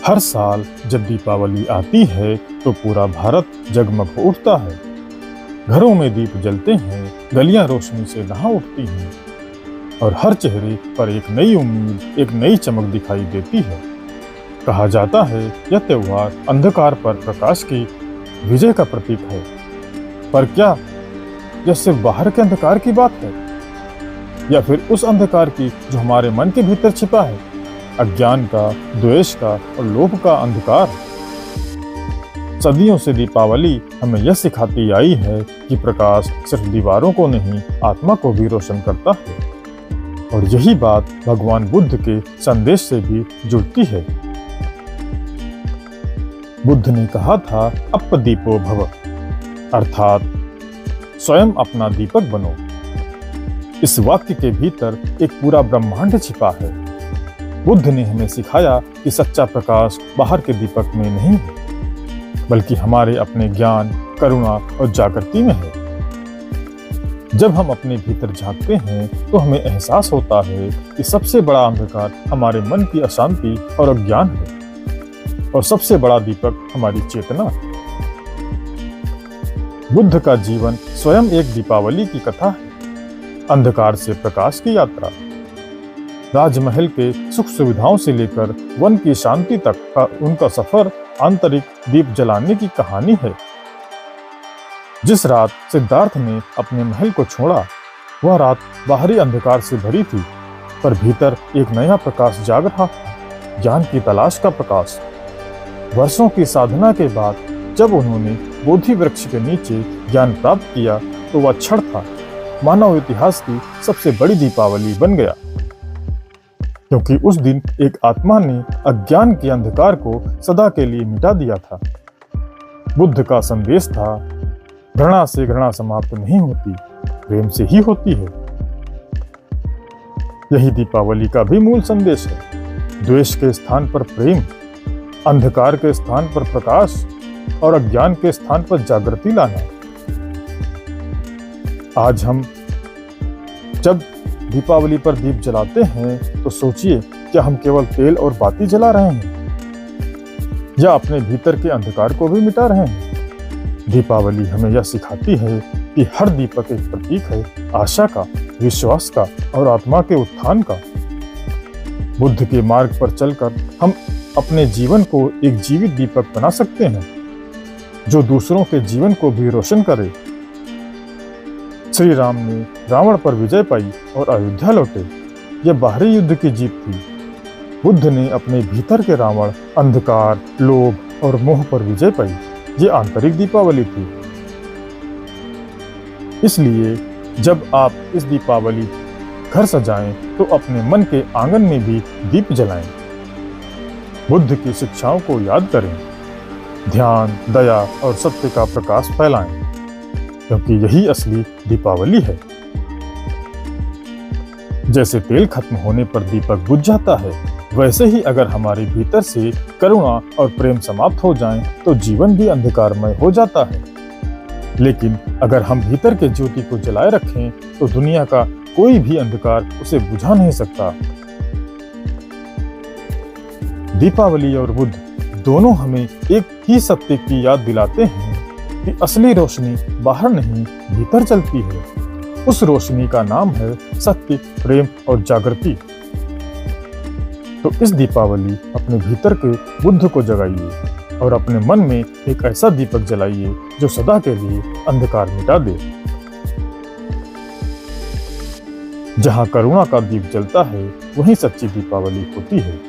हर साल जब दीपावली आती है तो पूरा भारत जगमग हो उठता है। घरों में दीप जलते हैं, गलियां रोशनी से नहा उठती हैं और हर चेहरे पर एक नई उम्मीद, एक नई चमक दिखाई देती है। कहा जाता है यह त्योहार अंधकार पर प्रकाश की विजय का प्रतीक है। पर क्या यह सिर्फ बाहर के अंधकार की बात है या फिर उस अंधकार की जो हमारे मन के भीतर छिपा है? अज्ञान का, द्वेष का और लोभ का अंधकार। सदियों से दीपावली हमें यह सिखाती आई है कि प्रकाश सिर्फ दीवारों को नहीं, आत्मा को भी रोशन करता है। और यही बात भगवान बुद्ध के संदेश से भी जुड़ती है। बुद्ध ने कहा था, अपदीपो भव, अर्थात स्वयं अपना दीपक बनो। इस वाक्य के भीतर एक पूरा ब्रह्मांड छिपा है। बुद्ध ने हमें सिखाया कि सच्चा प्रकाश बाहर के दीपक में नहीं है, बल्कि हमारे अपने ज्ञान, करुणा और जागृति में है। जब हम अपने भीतर झांकते हैं तो हमें एहसास होता है कि सबसे बड़ा अंधकार हमारे मन की अशांति और अज्ञान है और सबसे बड़ा दीपक हमारी चेतना है। बुद्ध का जीवन स्वयं एक दीपावली की कथा है, अंधकार से प्रकाश की यात्रा। राजमहल के सुख सुविधाओं से लेकर वन की शांति तक का उनका सफर आंतरिक दीप जलाने की कहानी है। जिस रात सिद्धार्थ ने अपने महल को छोड़ा, वह रात बाहरी अंधकार से भरी थी, पर भीतर एक नया प्रकाश जाग रहा था, ज्ञान की तलाश का प्रकाश। वर्षों की साधना के बाद जब उन्होंने बोधि वृक्ष के नीचे ज्ञान प्राप्त किया तो वह क्षण था मानव इतिहास की सबसे बड़ी दीपावली बन गया, क्योंकि उस दिन एक आत्मा ने अज्ञान के अंधकार को सदा के लिए मिटा दिया था। बुद्ध का संदेश था, घृणा से घृणा समाप्त नहीं होती, प्रेम से ही होती है। यही दीपावली का भी मूल संदेश है। द्वेष के स्थान पर प्रेम, अंधकार के स्थान पर प्रकाश और अज्ञान के स्थान पर जागृति लाना। आज हम जब दीपावली पर दीप जलाते हैं तो सोचिए, क्या हम केवल तेल और बाती जला रहे हैं या अपने भीतर के अंधकार को भी मिटा रहे हैं? दीपावली हमें यह सिखाती है कि हर दीपक एक प्रतीक है आशा का, विश्वास का और आत्मा के उत्थान का। बुद्ध के मार्ग पर चलकर हम अपने जीवन को एक जीवित दीपक बना सकते हैं, जो दूसरों के जीवन को भी रोशन करे। श्री राम ने रावण पर विजय पाई और अयोध्या लौटे। यह बाहरी युद्ध की जीत थी। बुद्ध ने अपने भीतर के रावण, अंधकार, लोभ और मोह पर विजय पाई। ये आंतरिक दीपावली थी। इसलिए जब आप इस दीपावली घर सजाएं तो अपने मन के आंगन में भी दीप जलाएं। बुद्ध की शिक्षाओं को याद करें, ध्यान, दया और सत्य का प्रकाश फैलाएं, क्योंकि यही असली दीपावली है। जैसे तेल खत्म होने पर दीपक बुझ जाता है, वैसे ही अगर हमारे भीतर से करुणा और प्रेम समाप्त हो जाएं, तो जीवन भी अंधकारमय हो जाता है। लेकिन अगर हम भीतर के ज्योति को जलाए रखें तो दुनिया का कोई भी अंधकार उसे बुझा नहीं सकता। दीपावली और बुद्ध दोनों हमें एक ही सत्य की याद दिलाते हैं कि असली रोशनी बाहर नहीं, भीतर चलती है। उस रोशनी का नाम है सत्य, प्रेम और जागृति। तो इस दीपावली अपने भीतर के बुद्ध को जगाइए और अपने मन में एक ऐसा दीपक जलाइए जो सदा के लिए अंधकार मिटा दे। जहां करुणा का दीप जलता है, वहीं सच्ची दीपावली होती है।